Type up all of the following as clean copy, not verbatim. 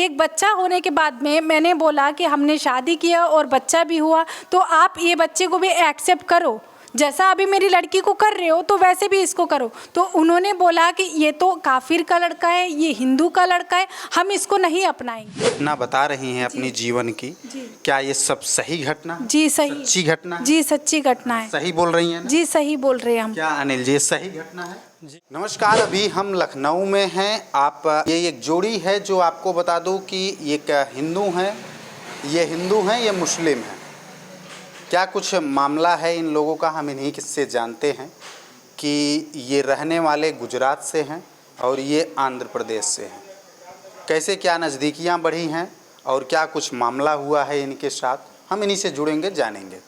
एक बच्चा होने के बाद में मैंने बोला कि हमने शादी किया और बच्चा भी हुआ, तो आप ये बच्चे को भी एक्सेप्ट करो, जैसा अभी मेरी लड़की को कर रहे हो तो वैसे भी इसको करो। तो उन्होंने बोला कि ये तो काफिर का लड़का है, ये हिंदू का लड़का है, हम इसको नहीं अपनाएंगे। घटना बता रही हैं अपनी जीवन की, क्या ये सब सही घटना? जी सही, सच्ची घटना है? जी सच्ची घटना है। सही बोल रही हैं ना? जी सही बोल रहे हैं हम। क्या अनिल जी, ये सही घटना है? नमस्कार, अभी हम लखनऊ में हैं। आप ये एक जोड़ी है जो आपको बता दूं कि एक हिंदू है, ये हिंदू हैं, ये मुस्लिम हैं। क्या कुछ मामला है इन लोगों का, हम इन्हीं से जानते हैं कि ये रहने वाले गुजरात से हैं और ये आंध्र प्रदेश से हैं। कैसे क्या नज़दीकियाँ बढ़ी हैं और क्या कुछ मामला हुआ है इनके साथ, हम इन्हीं से जुड़ेंगे, जानेंगे।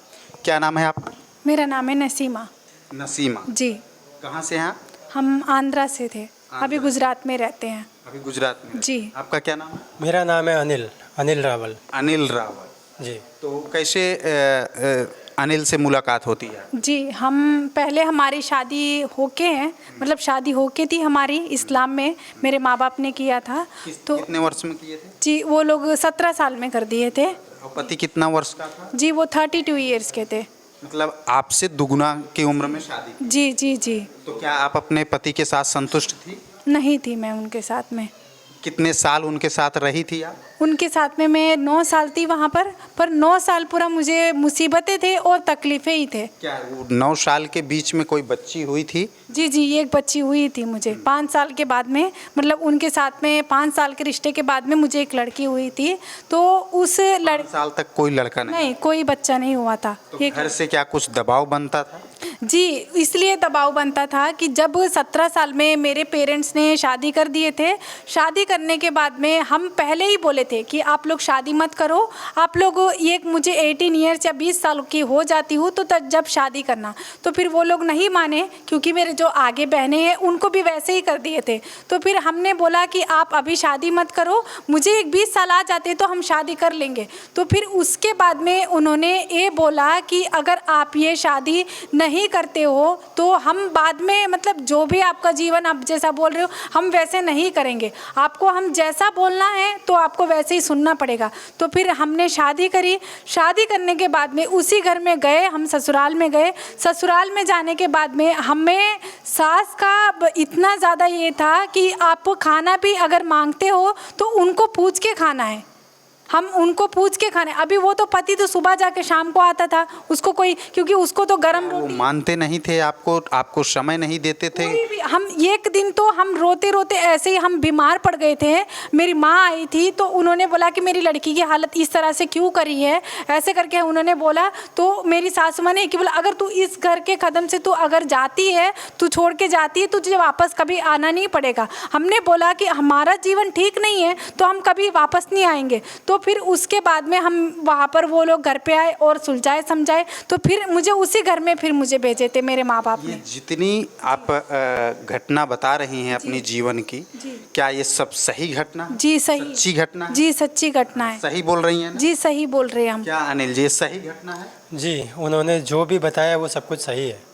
क्या नाम है आपका? मेरा नाम है नसीमा। नसीमा जी। कहाँ से हैं? हम आंध्रा से थे, अभी गुजरात में रहते हैं। अभी गुजरात में? जी। आपका क्या नाम है? मेरा नाम है अनिल रावल। अनिल रावल जी। तो कैसे अनिल से मुलाकात होती है? जी, हम पहले हमारी शादी होके हैं, मतलब शादी होके थी हमारी इस्लाम में, मेरे माँ बाप ने किया था। तो कितने वर्ष में किए थे? जी, वो लोग 17 साल में कर दिए थे। और पति कितना वर्ष का था? जी, वो 32 ईयर्स के थे। मतलब आपसे दुगुना की उम्र में शादी? जी जी जी। तो क्या आप अपने पति के साथ संतुष्ट थी? नहीं थी मैं उनके साथ में। कितने साल उनके साथ रही थी आप? उनके साथ में मैं 9 साल थी वहाँ पर 9 साल पूरा मुझे मुसीबतें थे और तकलीफ़ें ही थे। क्या वो 9 साल के बीच में कोई बच्ची हुई थी? जी जी, एक बच्ची हुई थी मुझे 5 साल के बाद में, मतलब उनके साथ में 5 साल के रिश्ते के बाद में मुझे एक लड़की हुई थी। तो उस 5 साल तक कोई लड़का नहीं, कोई बच्चा नहीं हुआ था। तो घर से क्या कुछ दबाव बनता था? जी, इसलिए दबाव बनता था कि जब 17 साल में मेरे पेरेंट्स ने शादी कर दिए थे, शादी करने के बाद में हम पहले ही बोले थे कि आप लोग शादी मत करो, आप लोग ये मुझे 18 ईयर्स या 20 साल की हो जाती हूँ तो तब जब शादी करना। तो फिर वो लोग नहीं माने, क्योंकि मेरे जो आगे बहनें हैं उनको भी वैसे ही कर दिए थे। तो फिर हमने बोला कि आप अभी शादी मत करो, मुझे एक 20 साल आ जाते तो हम शादी कर लेंगे। तो फिर उसके बाद में उन्होंने ये बोला कि अगर आप ये शादी नहीं करते हो तो हम बाद में, मतलब जो भी आपका जीवन आप जैसा बोल रहे हो हम वैसे नहीं करेंगे, आपको हम जैसा बोलना है तो आपको वैसे ही सुनना पड़ेगा। तो फिर हमने शादी करी। शादी करने के बाद में उसी घर में गए, हम ससुराल में गए। ससुराल में जाने के बाद में हमें सास का इतना ज़्यादा ये था कि आप खाना भी अगर मांगते हो तो उनको पूछ के खाना है, हम उनको पूछ के खाने। अभी वो तो पति तो सुबह जाके शाम को आता था, उसको कोई, क्योंकि उसको तो गरम वो रोटी। मानते नहीं थे आपको समय नहीं देते थे? हम एक दिन तो हम रोते रोते ऐसे ही हम बीमार पड़ गए थे। मेरी माँ आई थी तो उन्होंने बोला कि मेरी लड़की की हालत इस तरह से क्यों करी है, ऐसे करके उन्होंने बोला। तो मेरी सासू माँ ने कि बोला अगर तू इस घर के कदम से तू अगर जाती है, तू छोड़ के जाती है, तुझे वापस कभी आना नहीं पड़ेगा। हमने बोला कि हमारा जीवन ठीक नहीं है तो हम कभी वापस नहीं आएंगे। तो फिर उसके बाद में हम वहाँ पर, वो लोग घर पे आए और सुलझाए समझाए, तो फिर मुझे उसी घर में फिर मुझे भेजे थे मेरे माँ बाप ने। जितनी आप घटना बता रही हैं अपनी जीवन की, क्या ये सब सही घटना? जी सही, सच्ची घटना है? जी सच्ची घटना है। सही बोल रही हैं ना? जी सही बोल रहे हैं हम। क्या अनिल जी, ये सही घटना है? जी, उन्होंने जो भी बताया वो सब कुछ सही है।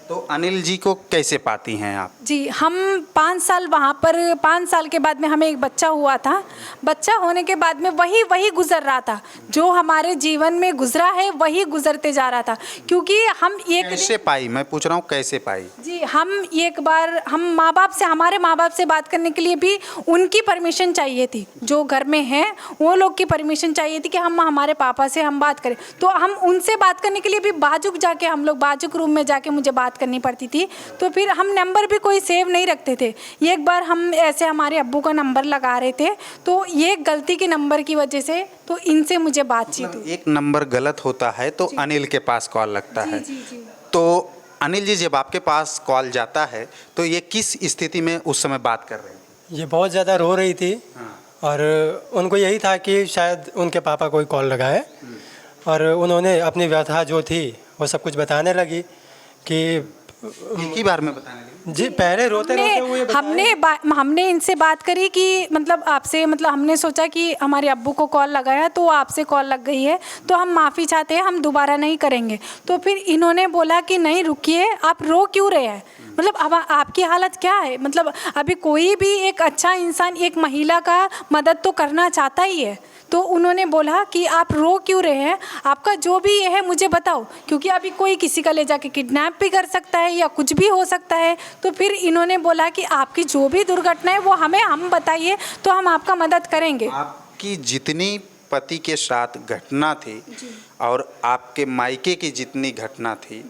तो अनिल जी को कैसे पाती हैं आप? जी, हम 5 साल वहाँ पर, 5 साल के बाद में हमें एक बच्चा हुआ था। बच्चा होने के बाद में वही गुजर रहा था, जो हमारे जीवन में गुजरा है वही गुजरते जा रहा था। क्योंकि हम एक कैसे पाई, मैं पूछ रहा हूँ कैसे पाई? जी, हम एक बार हम माँ बाप से, हमारे माँ बाप से बात करने के लिए भी उनकी परमिशन चाहिए थी, जो घर में हैं वो लोग की परमिशन चाहिए थी कि हम हमारे पापा से हम बात करें। तो हम उनसे बात करने के लिए भी बाजुक जाके, हम लोग बाजुक रूम में जाके मुझे बात करनी पड़ती थी। तो फिर हम नंबर भी कोई सेव नहीं रखते थे। एक बार हम ऐसे हमारे अब्बू का नंबर लगा रहे थे, तो ये गलती के नंबर की वजह से तो इनसे मुझे बातचीत हुई। एक नंबर गलत होता है तो अनिल के पास कॉल लगता है। जी। तो अनिल जी, जब आपके पास कॉल जाता है तो ये किस स्थिति में उस समय बात कर रहे हैं? ये बहुत ज़्यादा रो रही थी। और उनको यही था कि शायद उनके पापा कोई कॉल लगाए, और उन्होंने अपनी व्यथा जो थी वो सब कुछ बताने लगी कि एक ही बार में बताने लगी? जी, पहले रोते हुए हमने इनसे बात करी कि मतलब आपसे, मतलब हमने सोचा कि हमारे अब्बू को कॉल लगाया तो आपसे कॉल लग गई है, तो हम माफ़ी चाहते हैं, हम दोबारा नहीं करेंगे। तो फिर इन्होंने बोला कि नहीं रुकिए, आप रो क्यों रहे हैं, मतलब अब आपकी हालत क्या है, मतलब अभी कोई भी एक अच्छा इंसान एक महिला का मदद तो करना चाहता ही है। तो उन्होंने बोला कि आप रो क्यों रहे हैं, आपका जो भी ये है मुझे बताओ, क्योंकि अभी कोई किसी का ले जाके किडनैप भी कर सकता है या कुछ भी हो सकता है। तो फिर इन्होंने बोला कि आपकी जो भी दुर्घटना है वो हम बताइए तो हम आपका मदद करेंगे। आपकी जितनी पति के साथ घटना थी और आपके मायके की जितनी घटना थी,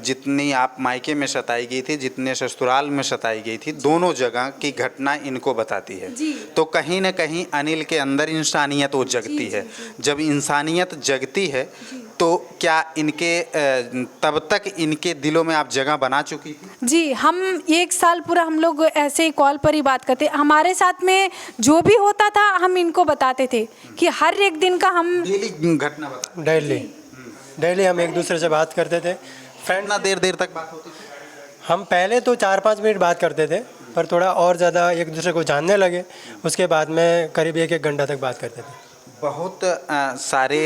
जितनी आप मायके में सताई गई थी, जितने ससुराल में सताई गई थी, दोनों जगह की घटना इनको बताती है। तो कहीं ना कहीं अनिल के अंदर इंसानियत वो जगती है। जब इंसानियत जगती है तो क्या इनके तब तक इनके दिलों में आप जगह बना चुकी थी? जी, हम 1 साल पूरा हम लोग ऐसे ही कॉल पर ही बात करते, हमारे साथ में जो भी होता था हम इनको बताते थे कि हर एक दिन का हम डेली घटना बता, डेली हम एक दूसरे से बात करते थे। फ्रेंड ना देर तक बात होती थी? हम पहले तो 4-5 मिनट बात करते थे, पर थोड़ा और ज़्यादा एक दूसरे को जानने लगे, उसके बाद में करीब 1-1 घंटा तक बात करते थे। बहुत सारे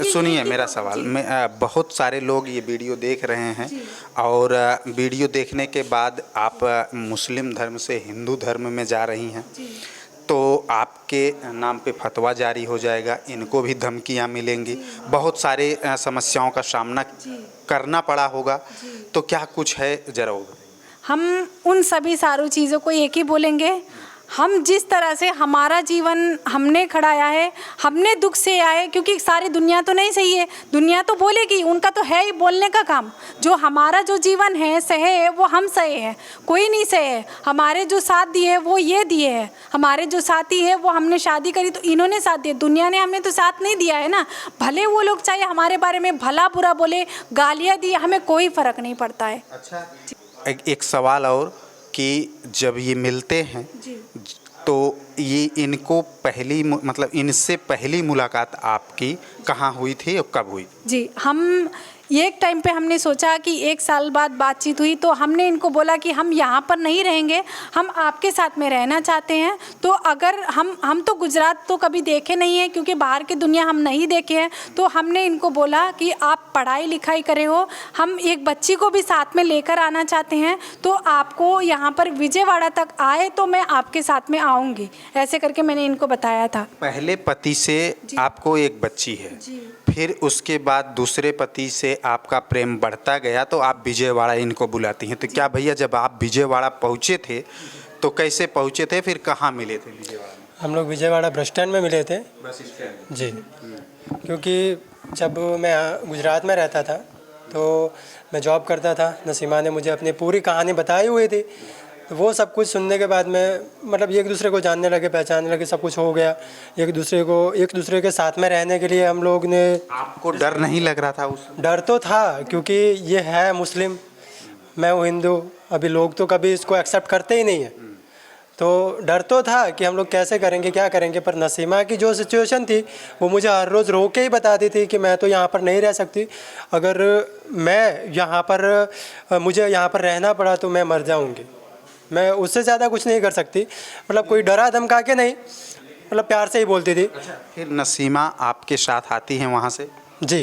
सुनिए मेरा सवाल में, बहुत सारे लोग ये वीडियो देख रहे हैं और वीडियो देखने के बाद आप मुस्लिम धर्म से हिंदू धर्म में जा रही हैं, तो आपके नाम पे फतवा जारी हो जाएगा, इनको भी धमकियां मिलेंगी, बहुत सारे समस्याओं का सामना करना पड़ा होगा, तो क्या कुछ है ज़रा वो बताइए। हम उन सभी सारी चीज़ों को एक ही बोलेंगे, हम जिस तरह से हमारा जीवन हमने खड़ाया है, हमने दुख से आए, क्योंकि सारी दुनिया तो नहीं सही है, दुनिया तो बोलेगी, उनका तो है ही बोलने का काम। जो हमारा जो जीवन है सहे है वो हम सहे हैं, कोई नहीं सहे है। हमारे जो साथ दिए वो ये दिए हैं, हमारे जो साथी है वो हमने शादी करी तो इन्होंने साथ दिया, दुनिया ने हमें तो साथ नहीं दिया है ना। भले वो लोग चाहे हमारे बारे में भला बुरा बोले, गालियाँ दी, हमें कोई फ़र्क नहीं पड़ता है। अच्छा, एक सवाल और कि जब ये मिलते हैं तो ये इनको पहली मतलब इनसे पहली मुलाकात आपकी कहाँ हुई थी और कब हुई? जी, हम एक टाइम पे हमने सोचा कि 1 साल बाद बातचीत हुई तो हमने इनको बोला कि हम यहाँ पर नहीं रहेंगे, हम आपके साथ में रहना चाहते हैं। तो अगर हम तो गुजरात तो कभी देखे नहीं है, क्योंकि बाहर की दुनिया हम नहीं देखे हैं, तो हमने इनको बोला कि आप पढ़ाई लिखाई करे हो, हम एक बच्ची को भी साथ में लेकर आना चाहते हैं, तो आपको यहाँ पर विजयवाड़ा तक आए तो मैं आपके साथ में आऊँगी, ऐसे करके मैंने इनको बताया था। पहले पति से आपको एक बच्ची है, फिर उसके बाद दूसरे पति से आपका प्रेम बढ़ता गया तो आप विजयवाड़ा इनको बुलाती हैं। तो क्या भैया जब आप विजयवाड़ा पहुँचे थे तो कैसे पहुँचे थे, फिर कहाँ मिले थे विजयवाड़ा में? हम लोग विजयवाड़ा बस स्टैंड में मिले थे। Bus stand? जी, क्योंकि जब मैं गुजरात में रहता था तो मैं जॉब करता था, नसीमा ने मुझे अपनी पूरी कहानी बताई हुई थी, तो वो सब कुछ सुनने के बाद में मतलब एक दूसरे को जानने लगे, पहचानने लगे, सब कुछ हो गया। एक दूसरे के साथ में रहने के लिए हम लोग ने। आपको डर नहीं लग रहा था उस? डर तो था, क्योंकि ये है मुस्लिम, मैं हूँ हिंदू, अभी लोग तो कभी इसको एक्सेप्ट करते ही नहीं है, तो डर तो था कि हम लोग कैसे करेंगे, क्या करेंगे। पर नसीमा की जो सिचुएशन थी वो मुझे हर रोज़ रो के ही बताती थी कि मैं तो यहाँ पर नहीं रह सकती, अगर मैं यहाँ पर मुझे यहाँ पर रहना पड़ा तो मैं मर जाऊँगी, मैं उससे ज़्यादा कुछ नहीं कर सकती। मतलब कोई डरा धमका के नहीं, मतलब प्यार से ही बोलती थी। अच्छा, फिर नसीमा आपके साथ आती हैं वहाँ से? जी,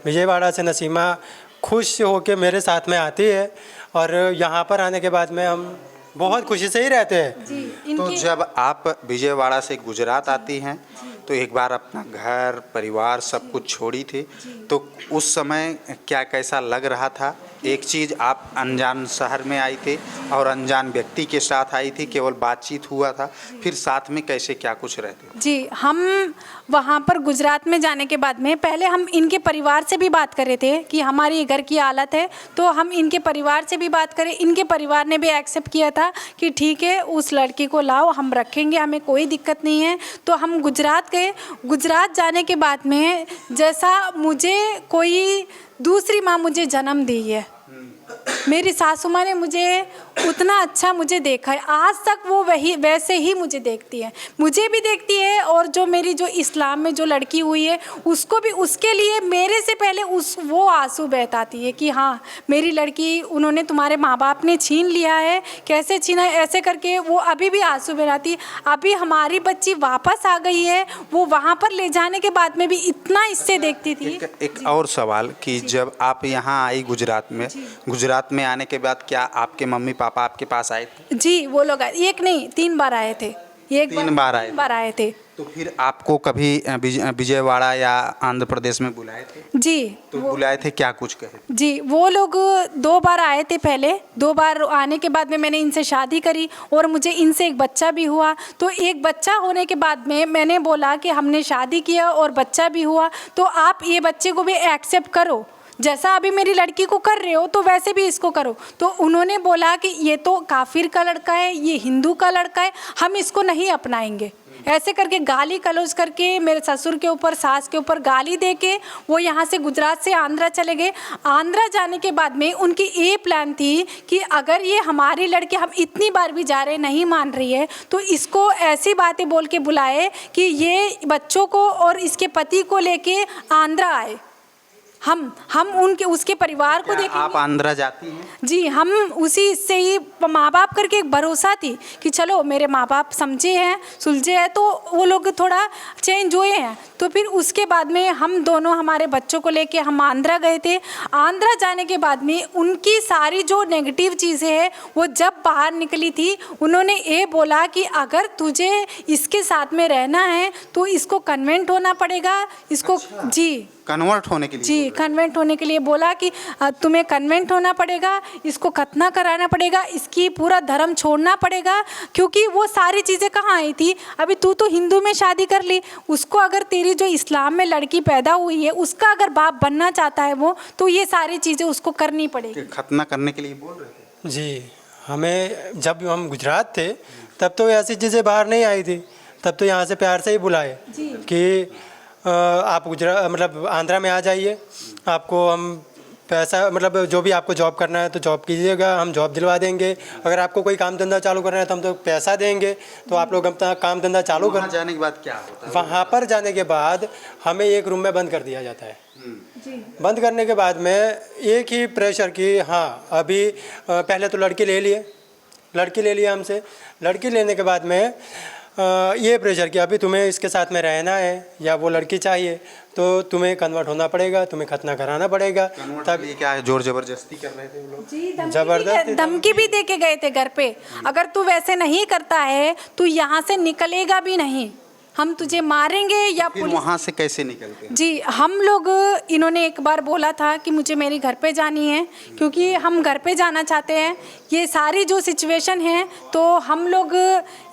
विजयवाड़ा से नसीमा खुश होकर मेरे साथ में आती है, और यहाँ पर आने के बाद में हम बहुत खुशी से ही रहते हैं। तो जब आप विजयवाड़ा से गुजरात आती हैं तो एक बार अपना घर परिवार सब कुछ छोड़ी थी, तो उस समय क्या कैसा लग रहा था? एक चीज़, आप अनजान शहर में आई थी और अनजान व्यक्ति के साथ आई थी, केवल बातचीत हुआ था, फिर साथ में कैसे क्या कुछ रहते? जी, हम वहाँ पर गुजरात में जाने के बाद में पहले हम इनके परिवार से भी बात कर रहे थे कि हमारी घर की हालत है, तो हम इनके परिवार से भी बात करें। इनके परिवार ने भी एक्सेप्ट किया था कि ठीक है उस लड़की को लाओ, हम रखेंगे, हमें कोई दिक्कत नहीं है। तो हम गुजरात गए। गुजरात जाने के बाद में जैसा मुझे कोई दूसरी माँ मुझे जन्म दी है, मेरी सासू माँ ने मुझे उतना अच्छा मुझे देखा है। आज तक वो वही वैसे ही मुझे देखती है, मुझे भी देखती है। और जो मेरी जो इस्लाम में जो लड़की हुई है उसको भी, उसके लिए मेरे से पहले वो आंसू बहताती है कि हाँ मेरी लड़की, उन्होंने तुम्हारे माँ बाप ने छीन लिया है, कैसे छीना है, ऐसे करके वो अभी भी आंसू बहती। अभी हमारी बच्ची वापस आ गई है, वो वहाँ पर ले जाने के बाद में भी इतना इससे देखती थी। एक और सवाल कि जब आप यहाँ आई गुजरात में आने के बाद क्या आपके मम्मी पापा आपके पास आए थे? जी, वो लोग एक नहीं 3 बार आए थे। तीन बार आए थे। तो फिर आपको कभी विजयवाड़ा या आंध्र प्रदेश में बुलाए थे? जी, तो बुलाए थे, क्या कुछ कहे? जी, वो लोग 2 बार आए थे पहले। 2 बार आने के बाद में मैंने इनसे शादी करी और मुझे इनसे एक बच्चा भी हुआ। तो एक बच्चा होने के बाद में मैंने बोला कि हमने शादी किया और बच्चा भी हुआ, तो आप ये बच्चे को भी एक्सेप्ट करो, जैसा अभी मेरी लड़की को कर रहे हो तो वैसे भी इसको करो। तो उन्होंने बोला कि ये तो काफिर का लड़का है, ये हिंदू का लड़का है, हम इसको नहीं अपनाएंगे। ऐसे करके गाली गलौज करके मेरे ससुर के ऊपर, सास के ऊपर गाली दे के वो यहाँ से गुजरात से आंध्रा चले गए। आंध्रा जाने के बाद में उनकी ये प्लान थी कि अगर ये हमारी लड़की, हम इतनी बार भी जा रहे नहीं मान रही है, तो इसको ऐसी बातें बोल के बुलाए कि ये बच्चों को और इसके पति को लेके आंध्रा आए। हम उनके उसके परिवार को देखेंगे। आप आंध्रा जाती हैं? जी, हम उसी से ही माँ बाप करके एक भरोसा थी कि चलो मेरे माँ बाप समझे हैं, सुलझे हैं, तो वो लोग थोड़ा चेंज हुए हैं। तो फिर उसके बाद में हम दोनों हमारे बच्चों को लेके हम आंध्रा गए थे। आंध्रा जाने के बाद में उनकी सारी जो नेगेटिव चीज़ें हैं वो जब बाहर निकली थी, उन्होंने ये बोला कि अगर तुझे इसके साथ में रहना है तो इसको कन्वेंट होना पड़ेगा, इसको। अच्छा। जी, कन्वर्ट होने के लिए? जी, कन्वेंट होने के लिए बोला कि तुम्हें कन्वेंट होना पड़ेगा, इसको खतना कराना पड़ेगा, इसकी पूरा धर्म छोड़ना पड़ेगा। क्योंकि वो सारी चीज़ें कहाँ आई थी, अभी तू तो हिंदू में शादी कर ली, उसको अगर तेरी जो इस्लाम में लड़की पैदा हुई है उसका अगर बाप बनना चाहता है वो, तो ये सारी चीज़ें उसको करनी पड़ेगी। खतना करने के लिए बोल रहे थे? जी, हमें जब हम गुजरात थे तब तो ऐसी चीज़ें बाहर नहीं आई थी, तब तो यहाँ से प्यार से ही बुलाए कि आप गुजरात मतलब आंध्रा में आ जाइए, आपको हम पैसा मतलब जो भी आपको जॉब करना है तो जॉब कीजिएगा, हम जॉब दिलवा देंगे। अगर आपको कोई काम धंधा चालू करना है तो हम तो पैसा देंगे, तो आप लोग अपना काम धंधा चालू कर। जाने के बाद क्या होता है? वहाँ पर जाने के बाद हमें एक रूम में बंद कर दिया जाता है। बंद करने के बाद में एक ही प्रेशर कि हाँ अभी पहले तो लड़की ले लिए हमसे। लड़की लेने के बाद में ये प्रेशर कि अभी तुम्हें इसके साथ में रहना है या वो लड़की चाहिए तो तुम्हें कन्वर्ट होना पड़ेगा, तुम्हें खतना कराना पड़ेगा। तब ये क्या है, जोर जबरदस्ती कर रहे थे वो लोग? जी, जबरदस्ती धमकी भी दे के गए थे घर पे, अगर तू वैसे नहीं करता है तू यहाँ से निकलेगा भी नहीं, हम तुझे मारेंगे या फिर पुलिस। वहाँ से कैसे निकलते हैं? जी, हम लोग, इन्होंने एक बार बोला था कि मुझे मेरी घर पे जानी है, क्योंकि हम घर पे जाना चाहते हैं। ये सारी जो सिचुएशन है तो हम लोग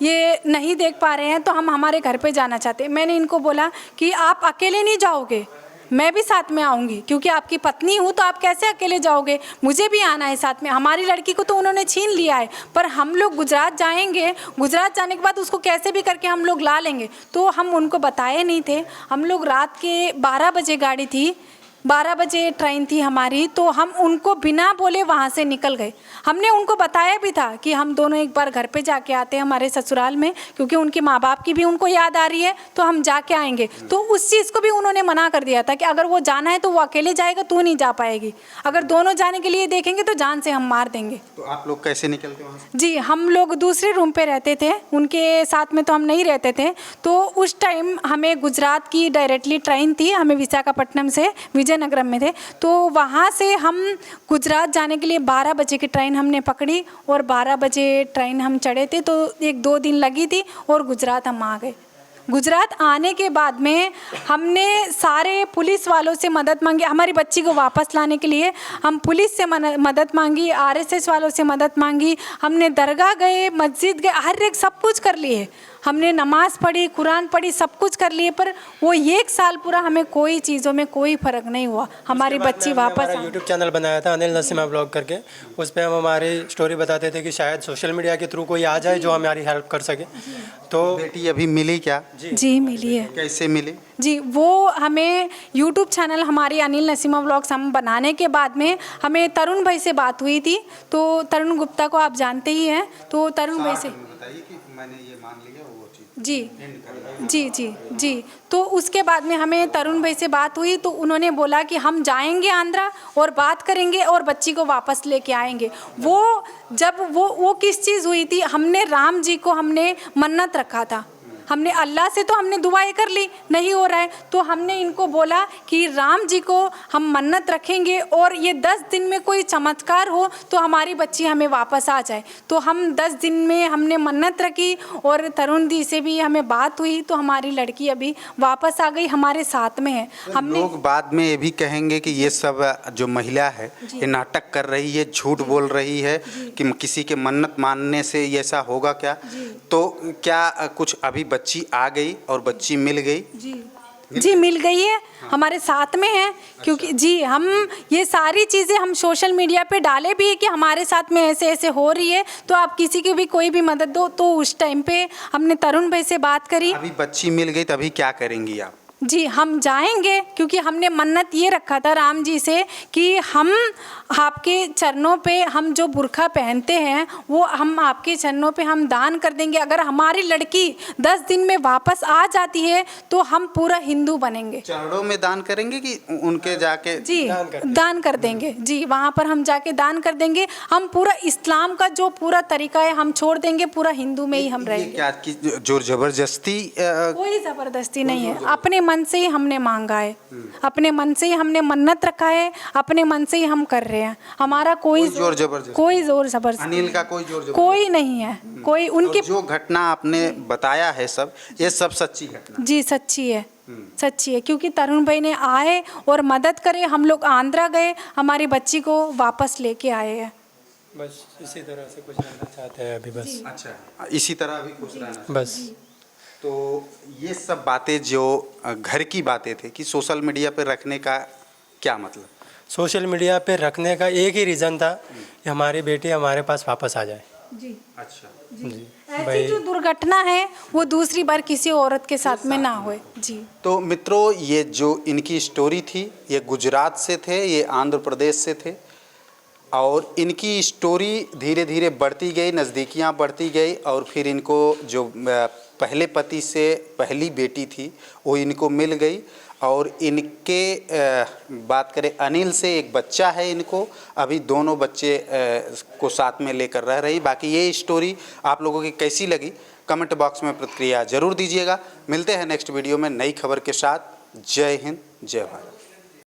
ये नहीं देख पा रहे हैं, तो हम हमारे घर पे जाना चाहते हैं। मैंने इनको बोला कि आप अकेले नहीं जाओगे, मैं भी साथ में आऊँगी, क्योंकि आपकी पत्नी हूँ तो आप कैसे अकेले जाओगे, मुझे भी आना है साथ में। हमारी लड़की को तो उन्होंने छीन लिया है, पर हम लोग गुजरात जाएंगे, गुजरात जाने के बाद उसको कैसे भी करके हम लोग ला लेंगे। तो हम उनको बताए नहीं थे। हम लोग रात के 12 बजे गाड़ी थी, 12 बजे ट्रेन थी हमारी, तो हम उनको बिना बोले वहाँ से निकल गए। हमने उनको बताया भी था कि हम दोनों एक बार घर पे जाके आते हैं हमारे ससुराल में, क्योंकि उनके माँ बाप की भी उनको याद आ रही है, तो हम जाके आएंगे। तो उस चीज़ को भी उन्होंने मना कर दिया था कि अगर वो जाना है तो वो अकेले जाएगा, तू नहीं जा पाएगी, अगर दोनों जाने के लिए देखेंगे तो जान से हम मार देंगे। तो आप लोग कैसे निकलते वहाँ से? जी, हम लोग दूसरे रूम पे रहते थे, उनके साथ में तो हम नहीं रहते थे। तो उस टाइम हमें गुजरात की डायरेक्टली ट्रेन थी, हमें विशाखापट्टनम से विजयनगरम में थे, तो वहाँ से हम गुजरात जाने के लिए 12 बजे की ट्रेन हमने पकड़ी और 12 बजे ट्रेन हम चढ़े थे। तो 1-2 दिन लगी थी और गुजरात हम आ गए। गुजरात आने के बाद में हमने सारे पुलिस वालों से मदद मांगी, हमारी बच्ची को वापस लाने के लिए हम पुलिस से मदद मांगी, RSS वालों से मदद मांगी, हमने दरगाह गए, मस्जिद गए, हर एक सब कुछ कर लिए। हमने नमाज पढ़ी, कुरान पढ़ी, सब कुछ कर लिए, पर वो 1 साल पूरा हमें कोई चीज़ों में कोई फ़र्क नहीं हुआ। हमारी बच्ची वापस यूट्यूब चैनल बनाया था अनिल नसीमा ब्लॉग करके, उस पर हम हमारी स्टोरी बताते थे कि शायद सोशल मीडिया के थ्रू कोई आ जाए जो हमारी हेल्प कर सके। तो बेटी अभी मिली क्या? जी मिली है। कैसे मिली? जी, वो हमें यूट्यूब चैनल हमारी अनिल नसीमा व्लॉग्स हम बनाने के बाद में हमें तरुण भाई से बात हुई थी। तो तरुण गुप्ता को आप जानते ही हैं, तो तरुण भाई से बताइए कि मैंने ये मान लिया वो चीज़ जी जी जी। तो उसके बाद में हमें तरुण भाई से बात हुई, तो उन्होंने बोला कि हम जाएंगे आंध्रा और बात करेंगे और बच्ची को वापस लेके आएंगे। वो जब वो किस चीज़ हुई थी, हमने राम जी को हमने मन्नत रखा था, हमने अल्लाह से तो हमने दुआएं कर ली, नहीं हो रहा है, तो हमने इनको बोला कि राम जी को हम मन्नत रखेंगे और ये 10 दिन में कोई चमत्कार हो तो हमारी बच्ची हमें वापस आ जाए। तो हम 10 दिन में हमने मन्नत रखी और तरुण दी से भी हमें बात हुई, तो हमारी लड़की अभी वापस आ गई, हमारे साथ में है। हमने लोग बाद में ये भी कहेंगे कि ये सब जो महिला है ये नाटक कर रही है, झूठ बोल रही है कि किसी के मन्नत मानने से ये ऐसा होगा क्या? तो क्या कुछ अभी बच्ची आ गई और बच्ची मिल गई? जी मिल गई है, हमारे साथ में है। क्योंकि जी हम ये सारी चीज़ें हम सोशल मीडिया पे डाले भी है कि हमारे साथ में ऐसे ऐसे हो रही है, तो आप किसी की भी कोई भी मदद दो। तो उस टाइम पे हमने तरुण भाई से बात करी। अभी बच्ची मिल गई, तभी क्या करेंगी आप? जी हम जाएंगे, क्योंकि हमने मन्नत ये रखा था राम जी से कि हम आपके चरणों पे हम जो बुर्खा पहनते हैं वो हम आपके चरणों पे हम दान कर देंगे। अगर हमारी लड़की 10 दिन में वापस आ जाती है तो हम पूरा हिंदू बनेंगे। चरणों में दान करेंगे कि उनके जाके? जी दान कर देंगे जी, वहाँ पर हम जाके दान कर देंगे। हम पूरा इस्लाम का जो पूरा तरीका है हम छोड़ देंगे, पूरा हिंदू में ही हम रहेंगे। क्या कि जोर जबरदस्ती? कोई ज़बरदस्ती नहीं है, अपने मन से ही हमने मांगा है, अपने मन से ही हमने मन्नत रखा है, अपने मन से ही हम कर रहे हैं। हमारा कोई जोर जबरदस्ती? कोई जोर जबरदस्ती अनिल का कोई जोर जबरदस्ती कोई नहीं है, कोई उनकी जो घटना आपने बताया है सब, ये सब सच्ची घटना? जी सच्ची है, सच्ची है। क्योंकि तरुण भाई ने आए और मदद करे, हम लोग आंध्रा गए, हमारी बच्ची को वापस लेके आए हैं। बस इसी तरह से कुछ रहना चाहते हैं अभी बस। अच्छा, इसी तरह अभी खुश रहना। बस तो ये सब बातें जो घर की बातें थे कि सोशल मीडिया पे रखने का क्या मतलब? सोशल मीडिया पे रखने का एक ही रीज़न था कि हमारी बेटी हमारे पास वापस आ जाए। जी अच्छा जी ऐसी जो दुर्घटना है वो दूसरी बार किसी औरत के साथ में ना होए। जी तो मित्रों, ये जो इनकी स्टोरी थी, ये गुजरात से थे, ये आंध्र प्रदेश से थे, और इनकी स्टोरी धीरे धीरे बढ़ती गई, नज़दीकियाँ बढ़ती गई, और फिर इनको जो पहले पति से पहली बेटी थी वो इनको मिल गई। और इनके बात करें अनिल से, एक बच्चा है इनको, अभी दोनों बच्चे को साथ में लेकर रह रही। बाकी ये स्टोरी आप लोगों की कैसी लगी कमेंट बॉक्स में प्रतिक्रिया ज़रूर दीजिएगा। मिलते हैं नेक्स्ट वीडियो में नई खबर के साथ। जय हिंद, जय भारत।